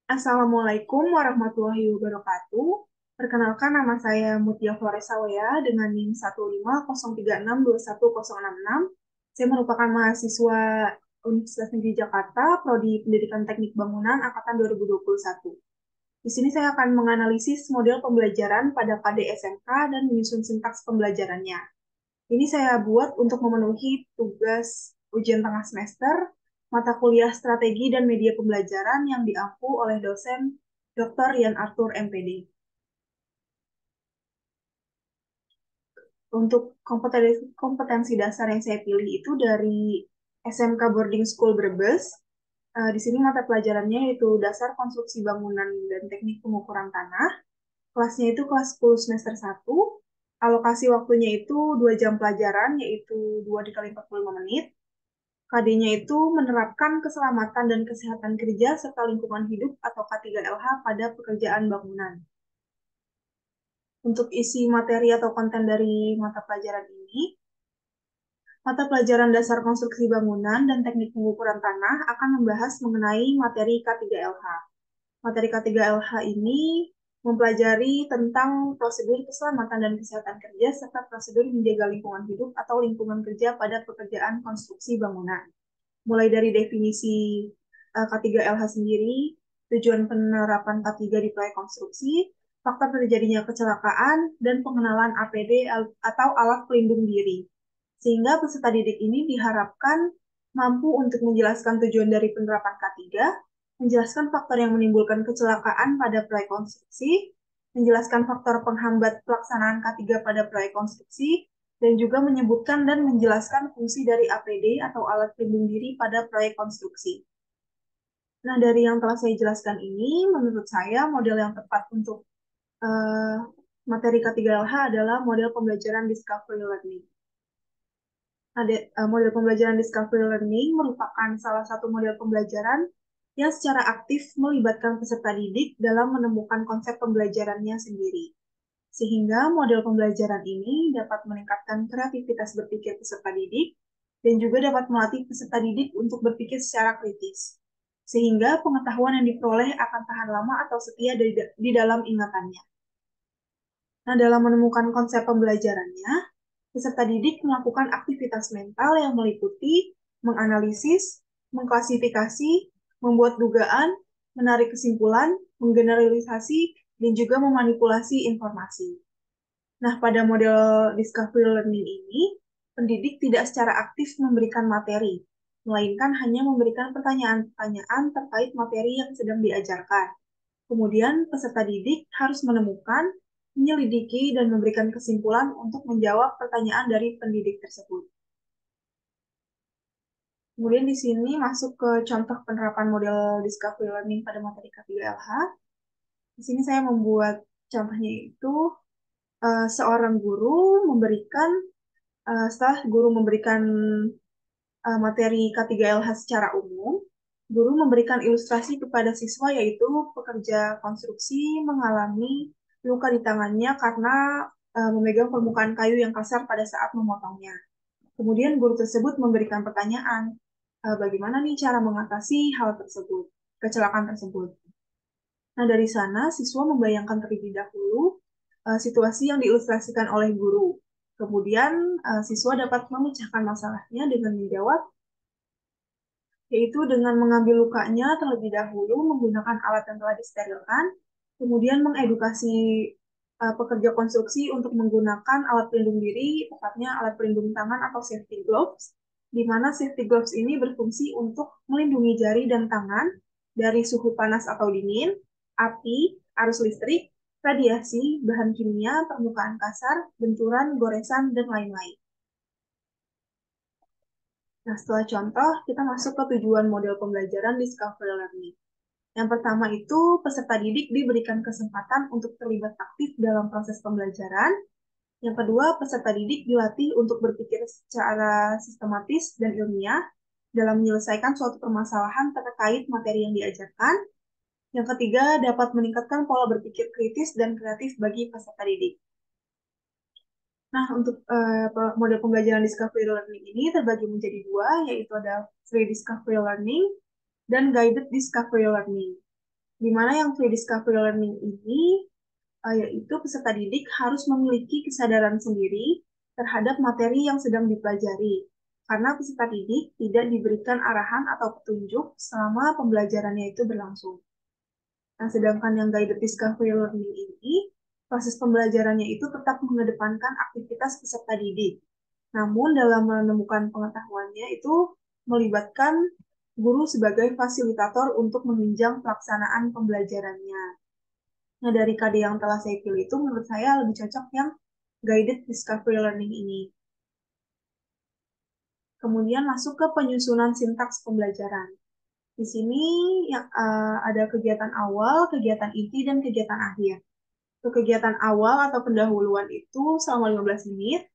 Assalamualaikum warahmatullahi wabarakatuh. Perkenalkan nama saya Mutia Floresawea dengan NIM 15036210066. Saya merupakan mahasiswa Universitas Negeri Jakarta, Prodi Pendidikan Teknik Bangunan Angkatan 2021. Di sini saya akan menganalisis model pembelajaran pada KD SMK dan menyusun sintaks pembelajarannya. Ini saya buat untuk memenuhi tugas ujian tengah semester, mata kuliah strategi dan media pembelajaran yang diampu oleh dosen Dr. Rian Arthur MPD. Untuk kompetensi dasar yang saya pilih itu dari SMK Boarding School Brebes. Di sini mata pelajarannya yaitu dasar konstruksi bangunan dan teknik pengukuran tanah. Kelasnya itu kelas 10 semester 1. Alokasi waktunya itu 2 jam pelajaran, yaitu 2 dikali 45 menit. KD-nya itu menerapkan keselamatan dan kesehatan kerja serta lingkungan hidup atau K3LH pada pekerjaan bangunan. Untuk isi materi atau konten dari mata pelajaran ini, mata pelajaran dasar konstruksi bangunan dan teknik pengukuran tanah akan membahas mengenai materi K3LH. Materi K3LH ini mempelajari tentang prosedur keselamatan dan kesehatan kerja serta prosedur menjaga lingkungan hidup atau lingkungan kerja pada pekerjaan konstruksi bangunan. Mulai dari definisi K3LH sendiri, tujuan penerapan K3 di proyek konstruksi, faktor terjadinya kecelakaan, dan pengenalan APD atau alat pelindung diri. Sehingga peserta didik ini diharapkan mampu untuk menjelaskan tujuan dari penerapan K3, menjelaskan faktor yang menimbulkan kecelakaan pada proyek konstruksi, menjelaskan faktor penghambat pelaksanaan K3 pada proyek konstruksi, dan juga menyebutkan dan menjelaskan fungsi dari APD atau alat pelindung diri pada proyek konstruksi. Nah, dari yang telah saya jelaskan ini, menurut saya model yang tepat untuk uh, materi K3LH adalah model pembelajaran Discovery Learning. Model pembelajaran Discovery Learning merupakan salah satu model pembelajaran yang secara aktif melibatkan peserta didik dalam menemukan konsep pembelajarannya sendiri. Sehingga model pembelajaran ini dapat meningkatkan kreativitas berpikir peserta didik dan juga dapat melatih peserta didik untuk berpikir secara kritis. Sehingga pengetahuan yang diperoleh akan tahan lama atau setia di dalam ingatannya. Nah, dalam menemukan konsep pembelajarannya, peserta didik melakukan aktivitas mental yang meliputi menganalisis, mengklasifikasi, membuat dugaan, menarik kesimpulan, menggeneralisasi, dan juga memanipulasi informasi. Nah, pada model discovery learning ini, pendidik tidak secara aktif memberikan materi, melainkan hanya memberikan pertanyaan-pertanyaan terkait materi yang sedang diajarkan. Kemudian, peserta didik harus menemukan, menyelidiki, dan memberikan kesimpulan untuk menjawab pertanyaan dari pendidik tersebut. Kemudian di sini masuk ke contoh penerapan model discovery learning pada materi K3LH. Di sini saya membuat contohnya itu seorang guru memberikan setelah guru memberikan materi K3LH secara umum, guru memberikan ilustrasi kepada siswa yaitu pekerja konstruksi mengalami luka di tangannya karena memegang permukaan kayu yang kasar pada saat memotongnya. Kemudian guru tersebut memberikan pertanyaan, bagaimana nih cara mengatasi hal tersebut, kecelakaan tersebut. Nah, dari sana siswa membayangkan terlebih dahulu situasi yang diilustrasikan oleh guru. Kemudian siswa dapat memecahkan masalahnya dengan menjawab, yaitu dengan mengambil lukanya terlebih dahulu menggunakan alat yang telah disterilkan, kemudian mengedukasi pekerja konstruksi untuk menggunakan alat pelindung diri, tepatnya alat pelindung tangan atau safety gloves, di mana safety gloves ini berfungsi untuk melindungi jari dan tangan dari suhu panas atau dingin, api, arus listrik, radiasi, bahan kimia, permukaan kasar, benturan, goresan, dan lain-lain. Nah, setelah contoh, kita masuk ke tujuan model pembelajaran Discovery Learning. Yang pertama itu, peserta didik diberikan kesempatan untuk terlibat aktif dalam proses pembelajaran. Yang kedua, peserta didik dilatih untuk berpikir secara sistematis dan ilmiah dalam menyelesaikan suatu permasalahan terkait materi yang diajarkan. Yang ketiga, dapat meningkatkan pola berpikir kritis dan kreatif bagi peserta didik. Nah, untuk model pembelajaran discovery learning ini terbagi menjadi dua, yaitu ada free discovery learning dan guided discovery learning. di mana yang free discovery learning ini yaitu peserta didik harus memiliki kesadaran sendiri terhadap materi yang sedang dipelajari, karena peserta didik tidak diberikan arahan atau petunjuk selama pembelajarannya itu berlangsung. Nah, sedangkan yang guided discovery learning ini, proses pembelajarannya itu tetap mengedepankan aktivitas peserta didik. Namun dalam menemukan pengetahuannya itu melibatkan guru sebagai fasilitator untuk menunjang pelaksanaan pembelajarannya. Nah, dari KD yang telah saya pilih itu menurut saya lebih cocok yang guided discovery learning ini. Kemudian masuk ke penyusunan sintaks pembelajaran. Di sini yang ada kegiatan awal, kegiatan inti, dan kegiatan akhir. Untuk kegiatan awal atau pendahuluan itu selama 15 menit.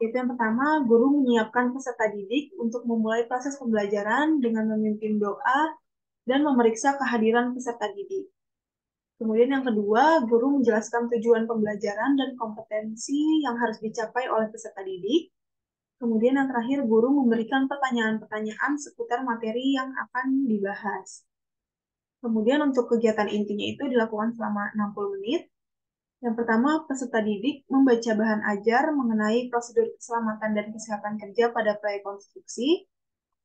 Itu yang pertama, guru menyiapkan peserta didik untuk memulai proses pembelajaran dengan memimpin doa dan memeriksa kehadiran peserta didik. Kemudian yang kedua, guru menjelaskan tujuan pembelajaran dan kompetensi yang harus dicapai oleh peserta didik. Kemudian yang terakhir, guru memberikan pertanyaan-pertanyaan seputar materi yang akan dibahas. Kemudian untuk kegiatan intinya itu dilakukan selama 60 menit. Yang pertama, peserta didik membaca bahan ajar mengenai prosedur keselamatan dan kesehatan kerja pada proyek konstruksi.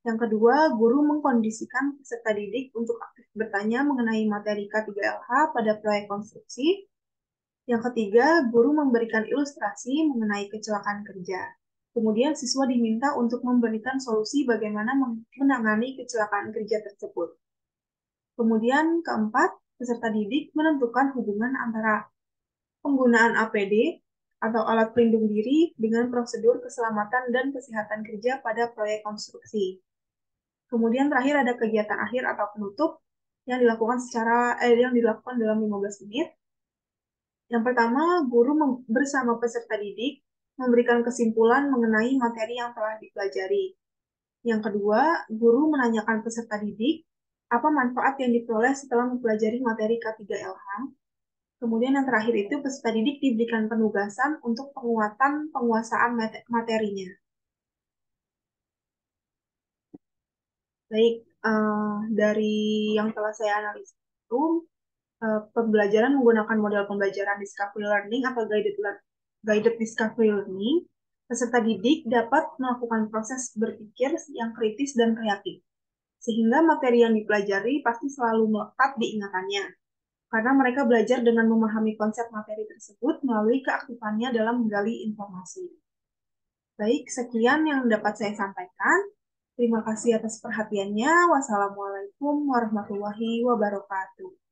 Yang kedua, guru mengkondisikan peserta didik untuk aktif bertanya mengenai materi K3LH pada proyek konstruksi. Yang ketiga, guru memberikan ilustrasi mengenai kecelakaan kerja. Kemudian siswa diminta untuk memberikan solusi bagaimana menangani kecelakaan kerja tersebut. Kemudian keempat, peserta didik menentukan hubungan antara penggunaan APD atau alat pelindung diri dengan prosedur keselamatan dan kesehatan kerja pada proyek konstruksi. Kemudian terakhir ada kegiatan akhir atau penutup yang dilakukan dalam 15 menit. Yang pertama, guru bersama peserta didik memberikan kesimpulan mengenai materi yang telah dipelajari. Yang kedua, guru menanyakan peserta didik apa manfaat yang diperoleh setelah mempelajari materi K3LH. Kemudian yang terakhir itu peserta didik diberikan penugasan untuk penguatan penguasaan materinya. Baik, dari yang telah saya analisis itu, pembelajaran menggunakan model pembelajaran discovery learning atau guided discovery learning, peserta didik dapat melakukan proses berpikir yang kritis dan kreatif, sehingga materi yang dipelajari pasti selalu melekat di ingatannya, karena mereka belajar dengan memahami konsep materi tersebut melalui keaktifannya dalam menggali informasi. Baik, sekian yang dapat saya sampaikan. Terima kasih atas perhatiannya. Wassalamualaikum warahmatullahi wabarakatuh.